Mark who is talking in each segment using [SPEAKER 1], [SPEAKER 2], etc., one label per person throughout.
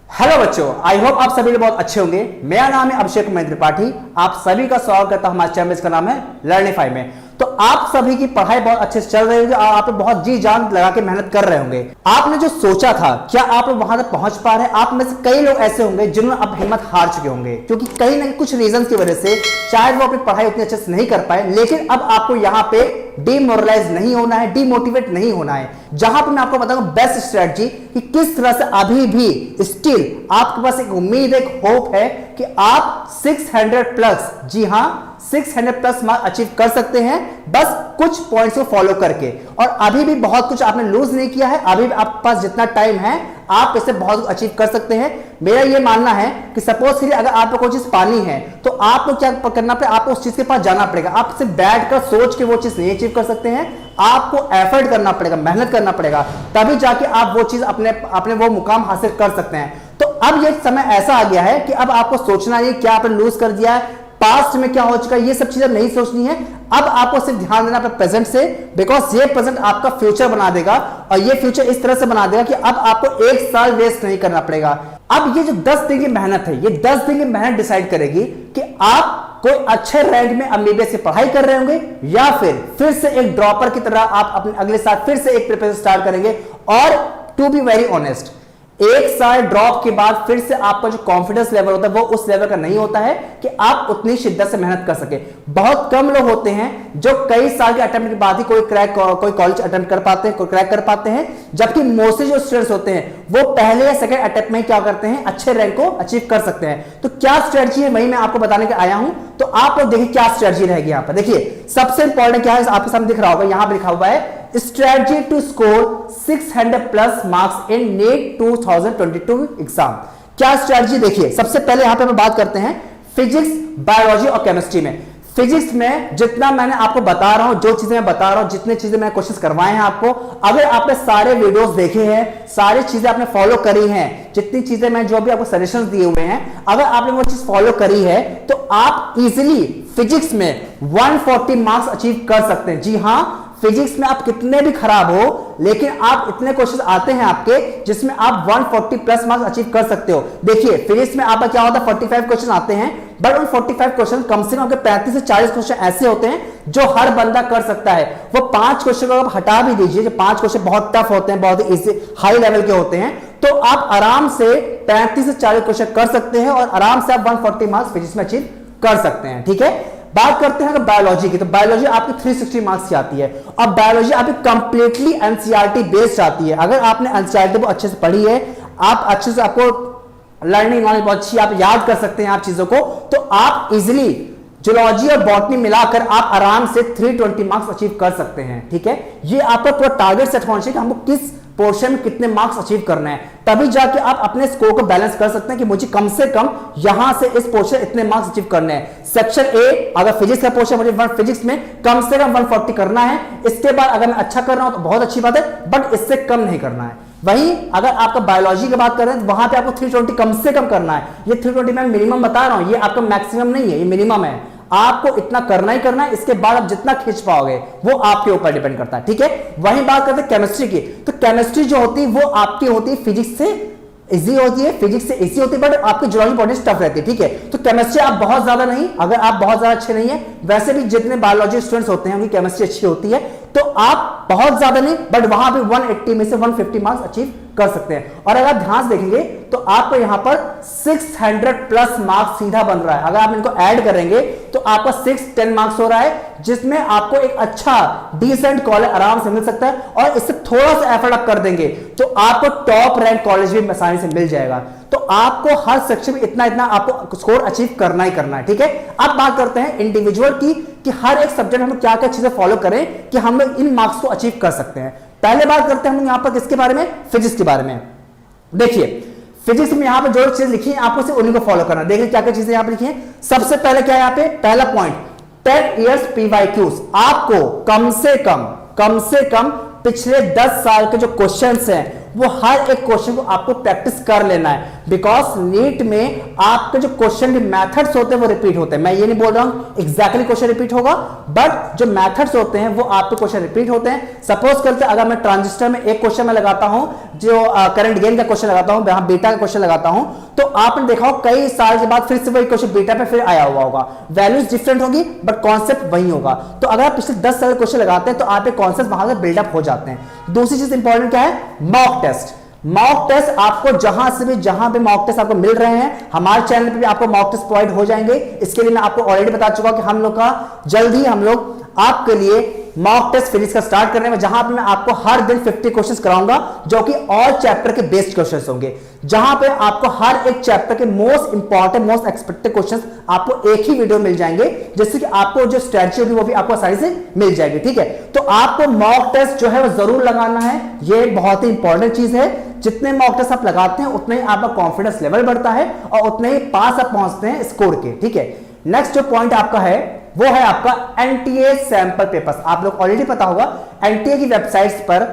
[SPEAKER 1] Hello बच्चों, I hope आप सभी लोग बहुत अच्छे होंगे। मेरा नाम है अभिषेक कुमार त्रिपाठी। आप सभी का स्वागत करता हूं हमारे चैनल, इसका नाम है लर्निफाई में। तो आप सभी की पढ़ाई बहुत अच्छे से चल रही होगी और आप बहुत जी जान लगा के मेहनत कर रहे होंगे। आपने जो सोचा था, क्या आप लोग वहां तक पहुंच पा रहे हैं? आप में से कई लोग ऐसे होंगे जिन्होंने अब हिम्मत हार चुके होंगे, क्योंकि कहीं ना कहीं कुछ रीजन की वजह से शायद वो अपनी पढ़ाई उतनी अच्छे से नहीं कर पाए। लेकिन अब आपको यहाँ पे डिमोरलाइज नहीं होना है, डिमोटिवेट नहीं होना है। जहां पे मैं आपको बताऊंगा बेस्ट स्ट्रेटजी कि किस तरह से अभी भी स्टिल आपके पास एक उम्मीद, एक होप है कि आप 600 प्लस, जी हां 600 प्लस मार्क्स अचीव कर सकते हैं, बस कुछ पॉइंट्स को फॉलो करके। और अभी भी बहुत कुछ आपने लूज नहीं किया है, अभी भी आपके पास जितना टाइम है आप इसे बहुत कुछ अचीव कर सकते हैं। मेरा यह मानना है कि सपोज करिए अगर आपको कोई चीज पानी है तो आपको क्या करना पड़ेगा, आपको उस चीज के पास जाना पड़ेगा। आप सिर्फ बैठकर सोच के वो चीज नहीं अचीव कर सकते हैं, आपको एफर्ट करना पड़ेगा, मेहनत करना पड़ेगा, तभी जाके आप वो चीज अपने वो मुकाम हासिल कर सकते हैं। तो अब ये समय ऐसा आ गया है कि अब आपको सोचना नहीं क्या आपने लूज कर दिया है, पास्ट में क्या हो चुका है, ये सब चीजें नहीं सोचनी है। अब आपको सिर्फ ध्यान देना है प्रेजेंट से, बिकॉज ये प्रेजेंट आपका फ्यूचर बना देगा और ये फ्यूचर इस तरह से बना देगा कि अब आपको एक साल वेस्ट नहीं करना पड़ेगा। अब ये जो 10 दिन की मेहनत है, ये 10 दिन की मेहनत डिसाइड करेगी कि आप कोई अच्छे रैंक में एमबीबीएस की पढ़ाई कर रहे होंगे या फिर से एक ड्रॉपर की तरह आप अपने अगले साल फिर से एक प्रिपरेशन स्टार्ट करेंगे। और टू बी वेरी ऑनेस्ट, एक साल ड्रॉप के बाद फिर से आपका जो कॉन्फिडेंस लेवल होता है वो उस लेवल का नहीं होता है कि आप उतनी शिद्दत से मेहनत कर सके। बहुत कम लोग होते हैं जो कई साल के अटेम्प्ट के बाद ही कोई कॉलेज अटेम्प्ट कर पाते हैं, कोई क्रैक कर पाते हैं, जबकि मोस्टली जो स्टूडेंट्स होते हैं वो पहले या सेकंड अटेम्प्ट में क्या करते हैं, अच्छे रैंक को अचीव कर सकते हैं। तो क्या स्ट्रेटजी है वही मैं आपको बताने के आया हूं। तो आप लोग देखिए क्या स्ट्रेटजी रहेगी यहां पर। देखिए सबसे इंपॉर्टेंट क्या है, आपके सामने दिख रहा होगा, यहां पर लिखा हुआ है strategy to score 600 plus marks in NEET 2022 exam. क्या स्ट्रेटजी? देखिए सबसे पहले यहां पे हम बात करते हैं फिजिक्स, बायोलॉजी और केमिस्ट्री में। फिजिक्स में जितना मैंने आपको बता रहा हूं, जो चीजें मैं बता रहा हूं, जितने चीजें मैंने कोशिश करवाए हैं आपको, अगर आपने सारे वीडियोस देखे हैं, सारी चीजें आपने फॉलो करी हैं, जितनी चीजें मैं जो भी आपको सजेशंस दिए हुए हैं, अगर आपने वो चीज फॉलो करी है तो आप इजीली फिजिक्स में 140 मार्क्स अचीव कर सकते हैं। जी हां, फिजिक्स में आप कितने भी खराब हो, लेकिन आप इतने क्वेश्चन आते हैं आपके जिसमें आप 140 प्लस मार्क्स अचीव कर सकते हो। देखिए फिजिक्स में आपका क्या होता है, 45 क्वेश्चन आते हैं, बट उन 45 क्वेश्चन कम से कम आपके 35 से 40 क्वेश्चन ऐसे होते हैं जो हर बंदा कर सकता है। वो 5 क्वेश्चन को आप हटा भी दीजिए, जो 5 क्वेश्चन बहुत टफ होते हैं, बहुत इजी हाई लेवल के होते हैं, तो आप आराम से 35 से 40 क्वेश्चन कर सकते हैं और आराम से आप 140 मार्क्स फिजिक्स में अचीव कर सकते हैं। ठीक है, बात करते हैं बायोलॉजी की। तो बायोलॉजी आपकी 360 मार्क्स की आती है। अब बायोलॉजी आपकी कंप्लीटली एनसीईआरटी बेस्ड आती है। अगर आपने एनसीईआरटी को अच्छे से पढ़ी है, आप अच्छे से, आपको लर्निंग नॉलेज बहुत अच्छी, आप याद कर सकते हैं आप चीजों को, तो आप इजिली जूलॉजी और बॉटनी मिलाकर आप आराम से 320 मार्क्स अचीव कर सकते हैं। ठीक है, ये आपका पूरा टारगेट सेट होना चाहिए कि हमको किस पोर्शन में कितने मार्क्स अचीव करना है, तभी जाके आप अपने स्कोर को बैलेंस कर सकते हैं कि मुझे कम से कम यहां से इस पोर्शन इतने मार्क्स अचीव करने हैं। सेक्शन ए अगर फिजिक्स का पोर्शन मुझे फिजिक्स में कम से कम 140 करना है, इसके बाद अगर मैं अच्छा कर रहा हूं तो बहुत अच्छी बात है, बट इससे कम नहीं करना है। वहीं अगर आपका बायोलॉजी की बात कर रहे हैं तो वहां पे आपको 320 कम से कम करना है। ये 320 मैं मिनिमम बता रहा हूं, ये आपका मैक्सिमम नहीं है, ये मिनिमम है। आपको इतना करना ही करना है, इसके बाद आप जितना खींच पाओगे वो आपके ऊपर डिपेंड करता है। ठीक है, वहीं बात करते हैं केमिस्ट्री की। तो केमिस्ट्री जो होती है वो आपकी होती है फिजिक्स से इजी होती है, फिजिक्स से इजी होती है, बट आपकी जूलॉजी बॉडी टफ रहती है। ठीक है, तो केमिस्ट्री आप बहुत ज्यादा नहीं, अगर आप बहुत ज्यादा अच्छे नहीं है, वैसे भी जितने बायोलॉजी स्टूडेंट्स होते हैं उनकी केमिस्ट्री अच्छी होती है, तो आप बहुत ज्यादा नहीं, बट वहां पे 180 में से 150 मार्क्स अचीव कर सकते हैं। और अगर ध्यान से देखेंगे तो आपको यहां पर 600 प्लस मार्क्स सीधा बन रहा है। अगर आप इनको ऐड करेंगे तो आपका 610 मार्क्स हो रहा है, जिसमें आपको एक अच्छा डिसेंट कॉलेज आराम से मिल सकता है। और इससे थोड़ा सा एफर्ट आप कर देंगे तो आपको टॉप रैंक कॉलेज भी आसानी से मिल जाएगा। तो आपको हर सेक्शन में इतना इतना आपको स्कोर अचीव करना ही करना है। ठीक है, अब बात करते हैं इंडिविजुअल की कि हर एक सब्जेक्ट हम क्या क्या चीजें फॉलो करें कि हम लोग इन मार्क्स को अचीव कर सकते हैं। पहले बात करते हैं हम यहां पर किसके बारे में, फिजिक्स के बारे में। देखिए फिजिक्स में यहां पर जो चीज लिखी है आपको सिर्फ उन्हीं को फॉलो करना है। देखिए क्या क्या चीजें यहां पर लिखी हैं। सबसे पहले क्या है यहां पे, पहला पॉइंट 10 इयर्स पीवाईक्यूज। आपको कम से कम पिछले 10 साल के जो क्वेश्चंस हैं वो हर एक क्वेश्चन को आपको प्रैक्टिस कर लेना है, बिकॉज नीट में आपके जो क्वेश्चन के मेथड्स होते हैं वो रिपीट होते हैं। मैं ये नहीं बोल रहा हूं एग्जैक्टली क्वेश्चन रिपीट होगा, बट जो मेथड्स होते हैं वो आपके क्वेश्चन रिपीट होते हैं। सपोज करते हैं अगर मैं ट्रांजिस्टर में एक क्वेश्चन मैं लगाता हूं, जो करंट गेन का क्वेश्चन लगाता हूं, यहां बीटा का क्वेश्चन लगाता हूं, तो आपने देखा हो कई साल के बाद फिर से वही क्वेश्चन बीटा पे फिर आया हुआ होगा। वैल्यूज डिफरेंट होगी बट कॉन्सेप्ट वही होगा। तो अगर आप पिछले 10 साल क्वेश्चन लगाते हैं तो आप कॉन्सेप्ट वहां से बिल्डअप हो जाते हैं। दूसरी चीज इंपॉर्टेंट क्या है, मॉक टेस्ट। मॉक टेस्ट आपको जहां पे मॉक टेस्ट आपको मिल रहे हैं, हमारे चैनल पे भी आपको मॉक टेस्ट प्रोवाइड हो जाएंगे। इसके लिए मैं आपको ऑलरेडी बता चुका हूं कि हम लोग का जल्द ही हम लोग आपके लिए मॉक टेस्ट सीरीज का स्टार्ट करने में, जहां पे मैं आपको हर दिन 50 क्वेश्चंस कराऊंगा जो कि ऑल चैप्टर के बेस्ड क्वेश्चंस होंगे, जहां पे आपको हर एक चैप्टर के most important most expected questions आपको एक ही वीडियो मिल जाएंगे, जिससे कि आपको जो स्ट्रेटजी होगी वो भी आपको आसानी से मिल जाएगी। ठीक है, तो आपको मॉक टेस्ट जो है वो जरूर लगाना है, ये बहुत ही इंपॉर्टेंट चीज है। जितने मॉक टेस्ट आप लगाते हैं उतने ही आपका कॉन्फिडेंस लेवल बढ़ता है और उतने ही पास आप पहुंचते हैं स्कोर के। ठीक है, नेक्स्ट जो पॉइंट आपका है वो है आपका एनटीए सैंपल पेपर्स। आप लोग ऑलरेडी पता होगा एनटीए की वेबसाइट्स पर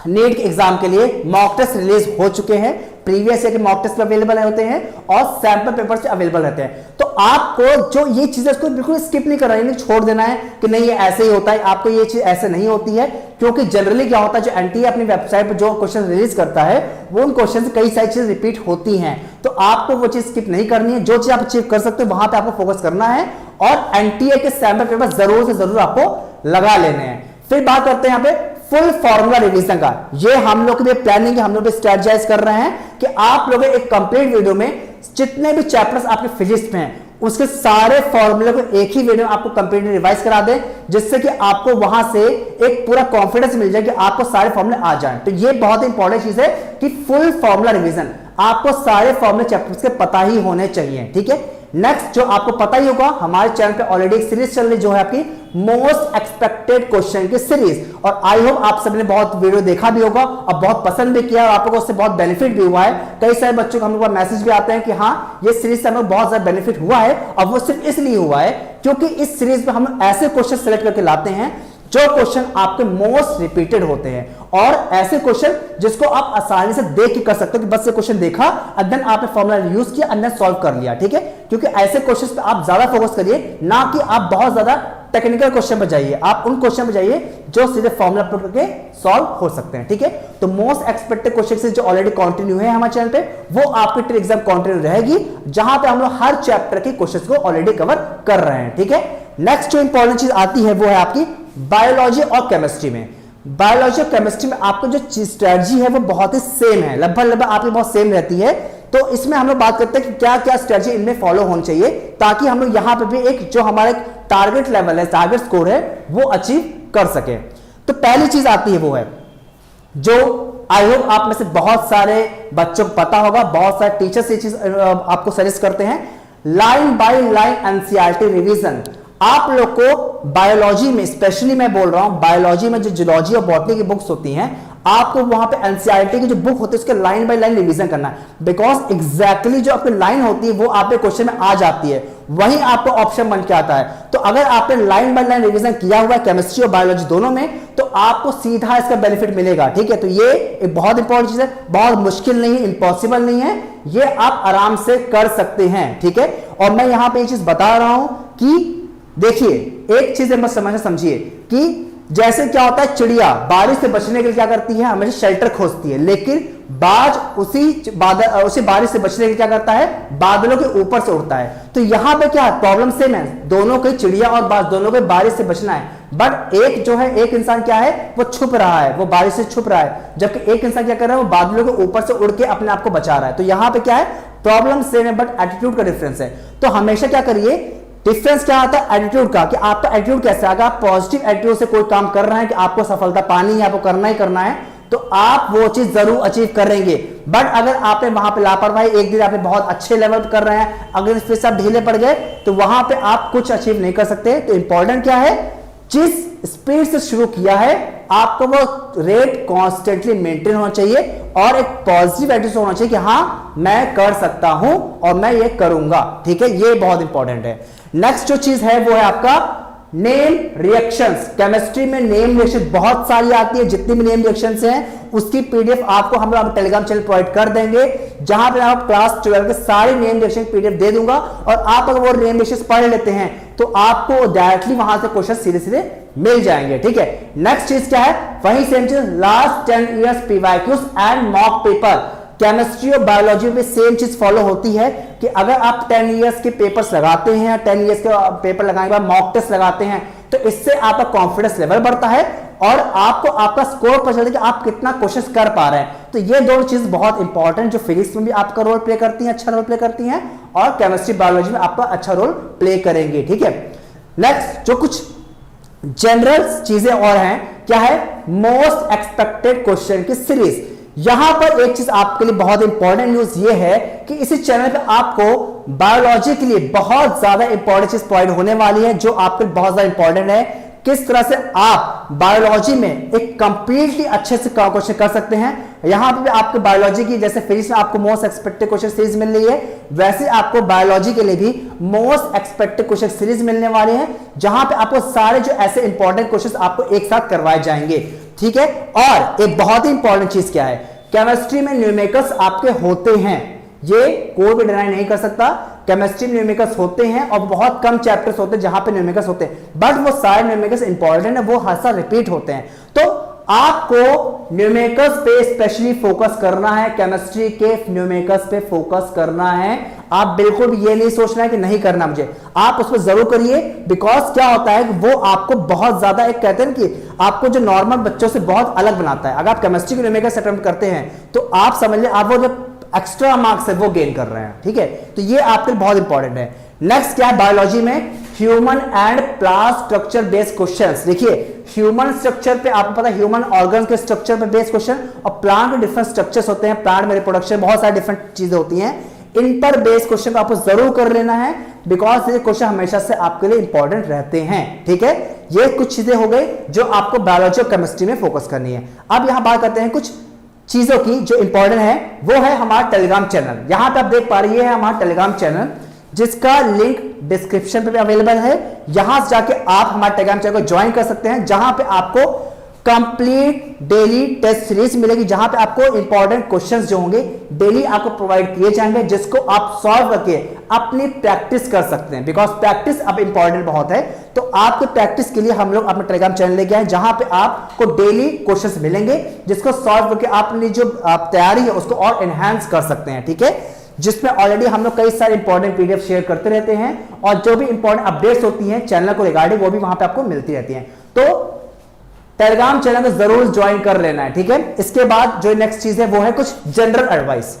[SPEAKER 1] नीट के एग्जाम के लिए मॉक टेस्ट रिलीज हो चुके हैं। प्रीवियस ईयर के मॉक टेस्ट अवेलेबल होते हैं और सैंपल पेपर्स अवेलेबल रहते हैं। तो आपको जो ये चीजें उसको बिल्कुल स्किप नहीं करना है, छोड़ देना है कि नहीं ये ऐसे ही होता है। आपको ये चीज ऐसे नहीं होती है, क्योंकि जनरली क्या होता है जो एनटीए अपनी वेबसाइट पर जो क्वेश्चन रिलीज करता है वो उन क्वेश्चन से कई सारी चीजें रिपीट होती हैं। तो आपको वो चीज स्किप नहीं करनी है, जो चीज आप अचीव कर सकते हो वहां पे आपको फोकस करना है और एनटीए के सैंपल पेपर जरूर से जरूर आपको लगा लेने हैं। फिर बात करते हैं यहाँ पे फुल फॉर्मूला रिवीजन का। ये हम लोग के प्लानिंग है, हम लोग स्ट्रेटजाइज कर रहे हैं कि आप लोग एक कंप्लीट वीडियो में जितने भी चैप्टर्स आपके फिजिक्स में हैं उसके सारे फॉर्मूले को एक ही वीडियो में आपको कंप्लीटली रिवाइज करा दें, जिससे कि आपको वहां से एक पूरा कॉन्फिडेंस मिल जाए कि आपको सारे फॉर्मूले आ जाएं। तो ये बहुत इंपॉर्टेंट चीज है कि फुल फॉर्मूला रिवीजन, आपको सारे फॉर्मूले चैप्टर्स के पता ही होने चाहिए। ठीक है, नेक्स्ट जो आपको पता ही होगा हमारे चैनल पे ऑलरेडी एक सीरीज चल रही जो है आपकी मोस्ट एक्सपेक्टेड क्वेश्चन की सीरीज, और आई होप आप सबने बहुत वीडियो देखा भी होगा और बहुत पसंद भी किया और आप लोगों को उससे बहुत बेनिफिट भी हुआ है। कई सारे बच्चों को हम लोग मैसेज भी आते हैं कि हाँ ये सीरीज से हमें बहुत ज्यादा बेनिफिट हुआ है, और वो सिर्फ इसलिए हुआ है क्योंकि इस सीरीज में हम ऐसे क्वेश्चन सेलेक्ट करके लाते हैं जो क्वेश्चन आपके मोस्ट रिपीटेड होते हैं, और ऐसे क्वेश्चन जिसको आप आसानी से देख के कर सकते हो कि बस ये क्वेश्चन देखा और देन आपने फॉर्मूला यूज किया और देन सॉल्व कर लिया। ठीक है, क्योंकि ऐसे क्वेश्चन पे आप ज्यादा फोकस करिए, ना कि आप बहुत ज्यादा टेक्निकल क्वेश्चन पर जाइए। आप उन क्वेश्चन पर जाइए जो सीधे फॉर्मूला पुट करके सॉल्व हो सकते हैं। ठीक है, तो मोस्ट एक्सपेक्टेड क्वेश्चन जो ऑलरेडी कंटिन्यू है हमारे चैनल पे, वो आपकी ट्रिक एग्जाम कंटिन्यू रहेगी, जहां पे हम लोग हर चैप्टर के क्वेश्चन को ऑलरेडी कवर कर रहे हैं। ठीक है, नेक्स्ट जो इंपॉर्टेंट चीज आती है वो है आपकी बायोलॉजी और केमिस्ट्री में। बायोलॉजी और केमिस्ट्री में आपको जो स्ट्रेटजी है वो बहुत ही सेम है, लगभग आपकी बहुत सेम रहती है। तो इसमें हम लोग बात करते हैं कि क्या क्या स्ट्रेटजी इनमें फॉलो होनी चाहिए, ताकि हम लोग यहां पे भी एक जो हमारा टारगेट लेवल है, टारगेट स्कोर है, वो अचीव कर सके। तो पहली चीज आती है वो है जो आई होप आप में से बहुत सारे बच्चों को पता होगा, बहुत सारे टीचर्स ये चीज आपको सजेस्ट करते हैं, line by line NCERT revision. आप लोग को बायोलॉजी में, स्पेशली मैं बोल रहा हूं बायोलॉजी में जो जूलॉजी और बॉटनी की बुक्स होती हैं, आपको वहां पे एनसीईआरटी की जो बुक होती है उसके लाइन बाय लाइन रिवीजन करना है, बिकॉज एग्जैक्टली जो आपकी लाइन होती है वो आपके क्वेश्चन में आ जाती है, वही आपको ऑप्शन बन के आता है। तो अगर आपने लाइन बाय लाइन रिवीजन किया हुआ है केमिस्ट्री और बायोलॉजी दोनों में, तो आपको सीधा इसका बेनिफिट मिलेगा। ठीक है, तो ये एक बहुत इंपॉर्टेंट चीज है, बहुत मुश्किल नहीं है, इम्पॉसिबल नहीं है, ये आप आराम से कर सकते हैं। ठीक है, और मैं यहां पे ये चीज बता रहा हूं कि देखिए एक चीज मत समझिए कि जैसे क्या होता है, चिड़िया बारिश से बचने के लिए क्या करती है, हमेशा शेल्टर खोजती है, लेकिन बाज उसी बारिश से बचने के लिए क्या करता है, बादलों के ऊपर से उड़ता है। तो यहां पे क्या है, प्रॉब्लम सेम है, दोनों के चिड़िया और बाज दोनों को बारिश से बचना है, बट एक जो है, एक इंसान क्या है, वो छुप रहा है, वो बारिश से छुप रहा है, जबकि एक इंसान क्या कर रहा है, वो बादलों के ऊपर से उड़ के अपने आप को बचा रहा है। तो यहां पे क्या है, प्रॉब्लम सेम है बट एटीट्यूड का डिफरेंस है। तो हमेशा क्या करिए, डिफरेंस क्या आता है एटीट्यूड का, कि आपका एटीट्यूड कैसा है। अगर आप पॉजिटिव एटीट्यूड से कोई काम कर रहे हैं कि आपको सफलता पानी है, आपको करना ही करना है, तो आप वो चीज जरूर अचीव करेंगे। बट अगर आपने वहां पे लापरवाही, एक दिन आपने बहुत अच्छे लेवल कर रहे हैं, अगर फिर से आप ढीले पड़ गए, तो वहां पे आप कुछ अचीव नहीं कर सकते। तो इंपॉर्टेंट क्या है, जिस स्पीड से शुरू किया है आपको वो रेट कॉन्स्टेंटली मेंटेन होना चाहिए, और एक पॉजिटिव एटीट्यूड होना चाहिए कि हाँ मैं कर सकता हूं और मैं ये करूंगा। ठीक है, ये बहुत इंपॉर्टेंट है। नेक्स्ट जो चीज है वो है आपका नेम रिएक्शंस, केमिस्ट्री में नेम रिएक्शन बहुत सारी आती है, जितनी भी नेम रिएक्शंस हैं उसकी पीडीएफ आपको हम लोग टेलीग्राम चैनल प्रोवाइड कर देंगे, जहां पे आप क्लास 12 के सारे नेम रिएक्शन पीडीएफ दे दूंगा, और आप अगर वो नेम रिएक्शंस पढ़ लेते हैं तो आपको डायरेक्टली वहां से क्वेश्चन सीधे सीधे मिल जाएंगे। ठीक है, नेक्स्ट चीज क्या है, वही सेम चीज, last 10 years PYQs and mock paper. Chemistry और बायोलॉजी में सेम चीज फॉलो होती है कि अगर आप 10 इयर्स के पेपर्स लगाते हैं, 10 इयर्स के पेपर लगाने के बाद मॉक टेस्ट लगाते हैं, तो इससे आपका कॉन्फिडेंस लेवल बढ़ता है और आपको आपका स्कोर पता चलता है कि आप कितना कोशिश कर पा रहे हैं। तो ये दोनों चीज बहुत इंपॉर्टेंट, जो फिजिक्स में भी आपका रोल प्ले करती हैं, अच्छा रोल प्ले करती हैं, और केमिस्ट्री बायोलॉजी में आपका अच्छा रोल प्ले करेंगे। ठीक है, नेक्स्ट जो कुछ जनरल चीजें और हैं, क्या है, मोस्ट एक्सपेक्टेड क्वेश्चन की सीरीज। यहां पर एक चीज आपके लिए बहुत इंपॉर्टेंट न्यूज ये है कि इसी चैनल पे आपको बायोलॉजी के लिए बहुत ज्यादा इंपॉर्टेंट चीज प्रोवाइड होने वाली है, जो आपके लिए बहुत ज्यादा इंपॉर्टेंट है। किस तरह से आप बायोलॉजी में एक कंप्लीटली अच्छे से क्वेश्चन कर सकते हैं। यहां पे भी आपको बायोलॉजी की, जैसे फिजिक्स में आपको मोस्ट एक्सपेक्टेड क्वेश्चन सीरीज मिल रही है, वैसे आपको बायोलॉजी के लिए भी मोस्ट एक्सपेक्टेड क्वेश्चन सीरीज मिलने वाली है, जहां पे आपको सारे जो ऐसे इंपॉर्टेंट क्वेश्चन आपको एक साथ करवाए जाएंगे। ठीक है, और एक बहुत ही इंपॉर्टेंट चीज क्या है, केमिस्ट्री में न्यूमेरिकल्स आपके होते हैं, ये कोई भी डिनाई नहीं कर सकता। केमिस्ट्री में न्यूमेरिकल्स होते हैं और बहुत कम चैप्टर्स होते हैं जहां पे न्यूमेरिकल्स होते हैं, बट वो सारे न्यूमेरिकल्स इंपॉर्टेंट है, वो हर साल रिपीट होते हैं। तो आपको न्यूमेरिकल्स पे स्पेशली फोकस करना है, केमिस्ट्री के न्यूमेरिकल्स पे फोकस करना है। आप बिल्कुल भी ये नहीं सोचना है कि नहीं करना मुझे, आप उसको जरूर करिए, बिकॉज क्या होता है कि वो आपको बहुत ज्यादा, एक कहते हैं कि आपको जो नॉर्मल बच्चों से बहुत अलग बनाता है। अगर आप केमिस्ट्री के न्यूमेरिकल्स अटेम्प्ट करते हैं तो आप समझ लें आप वो जो एक्स्ट्रा मार्क्स है वो गेन कर रहे हैं। ठीक है, तो ये आपके लिए बहुत इंपॉर्टेंट है। नेक्स्ट क्या है, बायोलॉजी में human and plant structure based questions. देखिए, ह्यूमन स्ट्रक्चर पे आपको पता है, ह्यूमन ऑर्गन के स्ट्रक्चर पे बेस्ड क्वेश्चन, और प्लांट के डिफरेंट स्ट्रक्चर्स होते हैं, प्लांट में रिप्रोडक्शन, बहुत सारी डिफरेंट चीजें होती हैं, इन पर बेस्ड क्वेश्चन आपको जरूर कर लेना है, बिकॉज ये क्वेश्चन हमेशा से आपके लिए इंपॉर्टेंट रहते हैं। ठीक है, ये कुछ चीजें हो गई जो आपको बायोलॉजी और केमिस्ट्री में फोकस करनी है। अब यहां बात करते हैं कुछ चीजों की जो इंपॉर्टेंट है, वो है हमारा टेलीग्राम चैनल। यहां पे आप देख पा रहे हैं हमारा टेलीग्राम चैनल, जिसका लिंक डिस्क्रिप्शन पे भी अवेलेबल है। यहां से जाके आप हमारे टेलीग्राम चैनल को ज्वाइन कर सकते हैं, जहां पे आपको कंप्लीट डेली टेस्ट सीरीज मिलेगी, जहां पे आपको इंपॉर्टेंट क्वेश्चंस जो होंगे डेली आपको प्रोवाइड किए जाएंगे, जिसको आप सॉल्व करके अपनी प्रैक्टिस कर सकते हैं, बिकॉज प्रैक्टिस अब इंपॉर्टेंट बहुत है। तो आपके प्रैक्टिस के लिए हम लोग अपने टेलीग्राम चैनल लेके आए, जहां पे आपको डेली क्वेश्चंस मिलेंगे, जिसको सॉल्व करके आप अपनी जो तैयारी है उसको और एनहांस कर सकते हैं। ठीक है, जिसमें ऑलरेडी हम लोग कई सारे इंपॉर्टेंट पीडीएफ शेयर करते रहते हैं, और जो भी इंपॉर्टेंट अपडेट्स होती हैं चैनल को रिगार्डिंग, वो भी वहां पे आपको मिलती रहती हैं। तो टेलीग्राम चैनल को जरूर ज्वाइन कर लेना है। ठीक है, इसके बाद जो नेक्स्ट चीज है वो है कुछ जनरल एडवाइस।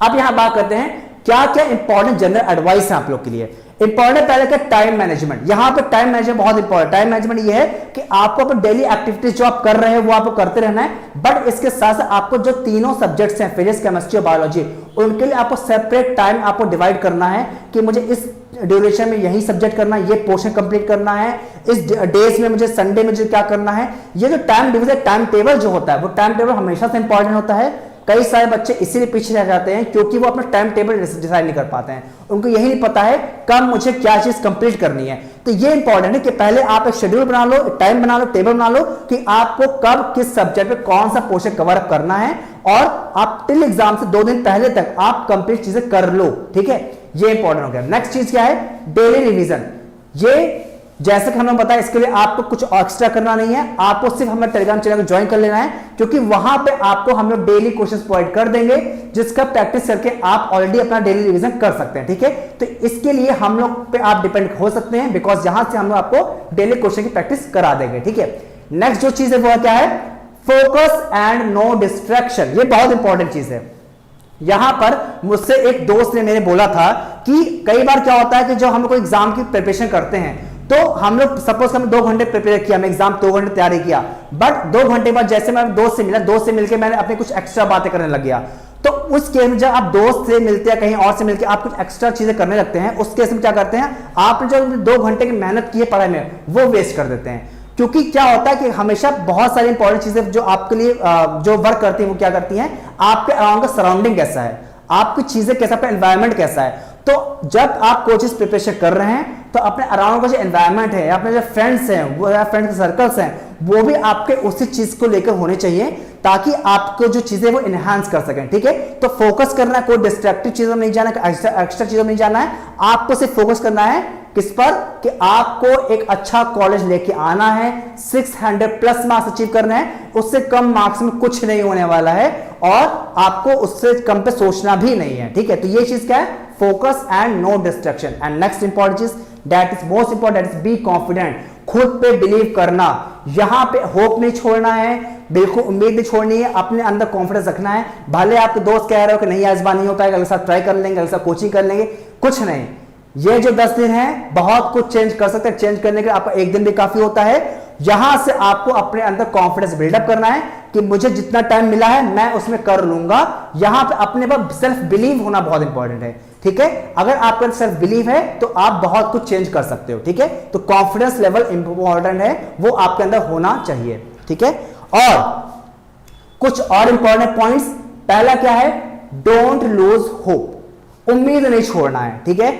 [SPEAKER 1] अब यहां बात करते हैं क्या क्या इंपॉर्टेंट जनरल एडवाइस है आप लोग के लिए। इंपॉर्टेंट पहले क्या, टाइम मैनेजमेंट। यहां पे टाइम मैनेजमेंट बहुत इंपॉर्टेंट। टाइम मैनेजमेंट ये है कि आपको अपने डेली एक्टिविटीज जो आप कर रहे हैं वो आपको करते रहना है, बट इसके साथ साथ आपको जो तीनों सब्जेक्ट्स हैं, फिजिक्स, केमिस्ट्री और बायोलॉजी, उनके लिए आपको सेपरेट टाइम आपको डिवाइड करना है कि मुझे इस ड्यूरेशन में यही सब्जेक्ट करना है, ये पोर्शन कंप्लीट करना है, इस डेज में मुझे, संडे में मुझे क्या करना है। ये जो टाइम डिवीजन, टाइम टेबल जो होता है, वो टाइम टेबल हमेशा से इंपॉर्टेंट होता है। कई सारे बच्चे इसीलिए पीछे रह जाते हैं क्योंकि वो अपना टाइम टेबल डिसाइड नहीं कर पाते हैं, उनको यही नहीं पता है कब मुझे क्या चीज कंप्लीट करनी है। तो ये इंपॉर्टेंट है कि पहले आप एक शेड्यूल बना लो, टाइम बना लो, टेबल बना लो कि आपको कब किस सब्जेक्ट में कौन सा पोर्शन कवर अप करना है, और आप टिल एग्जाम से 2 दिन पहले तक आप कंप्लीट चीजें कर लो। ठीक है, ये इंपॉर्टेंट हो गया। नेक्स्ट चीज क्या है, डेली रिवीजन। ये जैसे कि हमें बताया, इसके लिए आपको कुछ एक्स्ट्रा करना नहीं है, आपको सिर्फ हमारे टेलीग्राम चैनल को ज्वाइन कर लेना है, क्योंकि वहां पे आपको हम लोग डेली क्वेश्चंस प्रोवाइड कर देंगे, जिसका प्रैक्टिस करके आप ऑलरेडी अपना डेली रिवीजन कर सकते हैं। ठीक है, तो इसके लिए हम लोग पे आप डिपेंड हो सकते हैं, बिकॉज यहां से हम लोग आपको डेली क्वेश्चन की प्रैक्टिस करा देंगे। ठीक है, नेक्स्ट जो चीज है वो क्या है, फोकस एंड नो डिस्ट्रैक्शन। ये बहुत इंपॉर्टेंट चीज है। यहां पर मुझसे एक दोस्त ने मेरे बोला था कि कई बार क्या होता है कि जो हम लोग एग्जाम की प्रिपरेशन करते हैं, तो हम लोग सपोज हमने 2 घंटे प्रिपेयर किया, मैं एग्जाम 2 घंटे तैयारी किया, बट 2 घंटे बाद जैसे मैं दोस्त से मिला, दोस्त से मिलकर मैंने अपने कुछ एक्स्ट्रा बातें करने लग गया। तो उस केस में जब आप दोस्त से मिलते हैं, कहीं और से मिलकर आप कुछ एक्स्ट्रा चीजें करने लगते हैं, उस केस में क्या करते हैं, आपने जो 2 घंटे की मेहनत की है पढ़ाई में, वो वेस्ट कर देते हैं। क्योंकि क्या होता है कि हमेशा बहुत सारी इंपॉर्टेंट चीजें जो आपके लिए जो वर्क करती हैं, वो क्या करती हैं, आपके अराउंड का सराउंडिंग कैसा है, आपकी चीजें कैसा, आपका एनवायरमेंट कैसा है। तो जब आप कोई चीज प्रिपरेशन कर रहे हैं तो अपने अराउंड का जो एनवायरनमेंट है, अपने जो फ्रेंड्स हैं, वो या फ्रेंड के सर्कल्स हैं, वो भी आपके उसी चीज को लेकर होने चाहिए ताकि आपको जो चीजें वो एनहांस कर सकें। ठीक है, तो फोकस करना, कोई डिस्ट्रैक्टिव चीजों में नहीं जाना, एक्स्ट्रा चीजों में नहीं जाना है। आपको सिर्फ फोकस करना है किस पर, कि आपको एक अच्छा कॉलेज लेके आना है, 600+ मार्क्स अचीव करना है, उससे कम मार्क्स में कुछ नहीं होने वाला है और आपको उससे कम पे सोचना भी नहीं है। ठीक है, तो ये चीज क्या है, focus and no distraction. And next important चीज that is most important, that is be confident, खुद पे बिलीव करना। यहां पे होप नहीं छोड़ना है, बिल्कुल उम्मीद नहीं छोड़नी है, अपने अंदर कॉन्फिडेंस रखना है। भले आपके दोस्त कह रहे हो कि नहीं आज बार नहीं हो पाएगा, अगले साथ ट्राई कर लेंगे, अगले साथ कोचिंग कर लेंगे, कुछ नहीं। ये जो 10 दिन है बहुत कुछ चेंज कर सकते हैं। चेंज करने के लिए आपको एक दिन भी काफी होता है। यहां से आपको अपने अंदर कॉन्फिडेंस बिल्डअप करना है कि मुझे जितना टाइम मिला है मैं उसमें कर लूंगा। यहां पे अपने पर सेल्फ बिलीव होना बहुत इंपॉर्टेंट है। ठीक है, अगर आपका सेल्फ बिलीव है तो आप बहुत कुछ चेंज कर सकते हो। ठीक है, तो कॉन्फिडेंस लेवल इंपॉर्टेंट है, वो आपके अंदर होना चाहिए। ठीक है, और कुछ और इंपॉर्टेंट पॉइंट्स, पहला क्या है, डोंट लूज होप, उम्मीद नहीं छोड़ना है। ठीक है,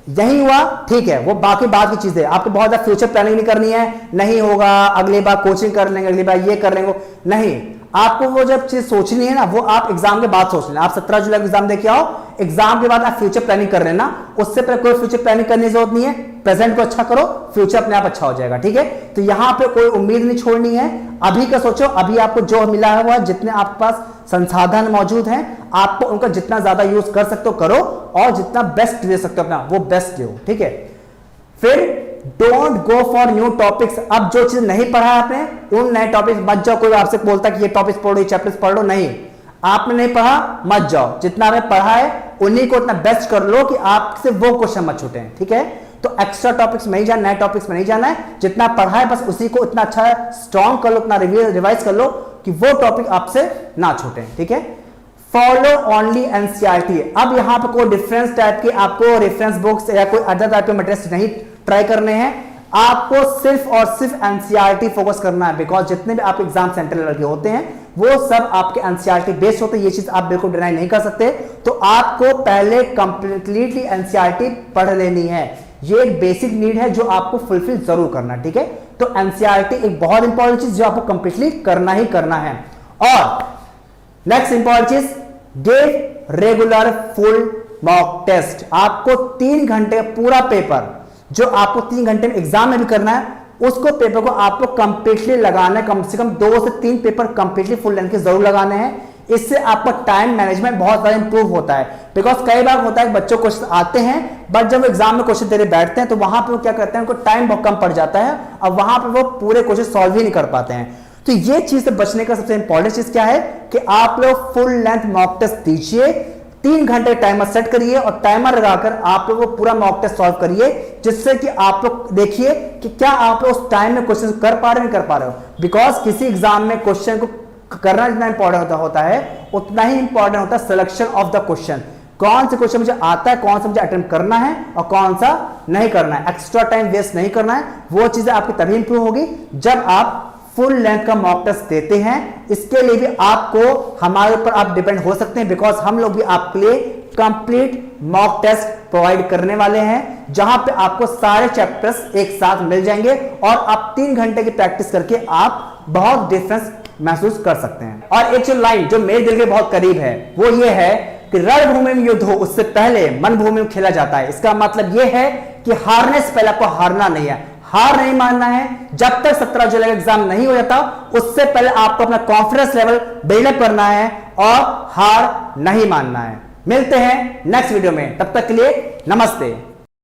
[SPEAKER 1] यही हुआ ठीक है, वो बाकी बात की चीजें, आपको बहुत ज्यादा फ्यूचर प्लानिंग नहीं करनी है, नहीं होगा अगली बार कोचिंग कर लेंगे, अगली बार ये कर लेंगे, नहीं। आपको वो जब चीज सोचनी है ना, वो आप एग्जाम के बाद सोच लेना। आप 17 जुलाई को एग्जाम देके आओ, एग्जाम के बाद आप फ्यूचर प्लानिंग कर लेना, उससे पहले कोई फ्यूचर प्लानिंग करने की जरूरत नहीं है। प्रेजेंट को अच्छा करो, फ्यूचर अपने आप अच्छा हो जाएगा। ठीक है, तो यहां पे कोई उम्मीद नहीं छोड़नी है, अभी का सोचो, अभी आपको जो मिला है वो है, जितने आपके पास संसाधन मौजूद हैं आपको उनका जितना ज्यादा यूज कर सकते हो करो, और जितना बेस्ट दे सकते हो अपना वो बेस्ट दो। ठीक है, फिर don't go for new topics. अब जो चीज नहीं पढ़ा है आपने, उन नए टॉपिक्स मत जाओ। कोई आपसे बोलता है कि ये टॉपिक्स पढ़ो, ये चैप्टर्स पढ़ लो, नहीं, आपने नहीं पढ़ा मत जाओ। जितना आपने पढ़ा है उन्हीं को उतना बेस्ट कर लो कि आपसे वो क्वेश्चन मत छूटे। ठीक है, तो एक्स्ट्रा टॉपिक्स में नहीं जाना, नए टॉपिक्स में नहीं जाना है। जितना पढ़ा है बस उसी को इतना अच्छा स्ट्रॉन्ग कर लो, इतना रिवाइज कर लो कि वो टॉपिक आपसे ना छूटे। ठीक है, फॉलो ओनली एनसीईआरटी। अब यहां पर कोई डिफरेंस टाइप की आपको रेफरेंस बुक्स या कोई अदर टाइप के मटेरियल नहीं ट्राई करने हैं, आपको सिर्फ और सिर्फ एनसीईआरटी फोकस करना है। बिकॉज जितने भी आपके एग्जाम सेंटर लगे होते हैं वो सब आपके एनसीईआरटी बेस्ड होते हैं, ये चीज आप बिल्कुल डिनाई नहीं कर सकते। तो आपको पहले कंप्लीटली एनसीईआरटी पढ़ लेनी है, ये एक बेसिक नीड है जो आपको फुलफिल जरूर करना। ठीक है, तो एनसीईआरटी एक बहुत इंपॉर्टेंट चीज जो आपको कंप्लीटली करना ही करना है। और नेक्स्ट इंपॉर्टेंट चीज, give regular full mock test. आपको 3 घंटे पूरा पेपर जो आपको 3 घंटे में एग्जाम में भी करना है, उसको पेपर को आपको कंप्लीटली लगाना है। कम से कम 2 से 3 पेपर कंप्लीटली फुल लेंथ के जरूर लगाने हैं। इससे आपका टाइम मैनेजमेंट बहुत ज्यादा इंप्रूव होता है। बिकॉज कई बार होता है बच्चों क्वेश्चन आते हैं बट जब एग्जाम में क्वेश्चन देने बैठते हैं तो वहां पर वो क्या करते हैं, उनको टाइम बहुत कम पड़ जाता है और वहां पर वो पूरे क्वेश्चन सॉल्व ही नहीं कर पाते हैं। तो ये चीज से बचने का सबसे इंपॉर्टेंट चीज क्या है कि आप लोग फुल लेंथ मॉक टेस्ट दीजिए, 3 घंटे टाइमर सेट करिए और टाइमर लगाकर आप लोग वो पूरा मॉक टेस्ट सॉल्व करिए, जिससे कि आप लोग देखिए कि क्या आप लोग उस टाइम में क्वेश्चन कर पा रहे हो नहीं कर पा रहे हो। बिकॉज किसी एग्जाम में क्वेश्चन को करना जितना इंपॉर्टेंट होता है उतना ही इंपॉर्टेंट होता है सिलेक्शन ऑफ द क्वेश्चन। कौन से क्वेश्चन मुझे आता है, कौन सा मुझे अटेम्प्ट करना है और कौन सा नहीं करना है, एक्स्ट्रा टाइम वेस्ट नहीं करना है। वो चीजें आपकी तभी इंप्रूव होगी जब आप फुल लेंथ का मॉक टेस्ट देते हैं। इसके लिए भी आपको हमारे ऊपर आप डिपेंड हो सकते हैं, बिकॉज हम लोग भी आपके लिए कंप्लीट मॉक टेस्ट प्रोवाइड करने वाले हैं, जहां पे आपको सारे चैप्टर्स एक साथ मिल जाएंगे और आप 3 घंटे की प्रैक्टिस करके आप बहुत डिफरेंस महसूस कर सकते हैं। और एक जो लाइन जो मेरे दिल के बहुत करीब है वो ये है कि रणभूमि में युद्ध हो उससे पहले मन भूमि में खेला जाता है। इसका मतलब यह है कि हारने से पहले आपको हारना नहीं है, हार नहीं मानना है। जब तक 17 जुलाई का एग्जाम नहीं हो जाता उससे पहले आपको अपना कॉन्फिडेंस लेवल बिल्डअप करना है और हार नहीं मानना है। मिलते हैं नेक्स्ट वीडियो में, तब तक के लिए नमस्ते।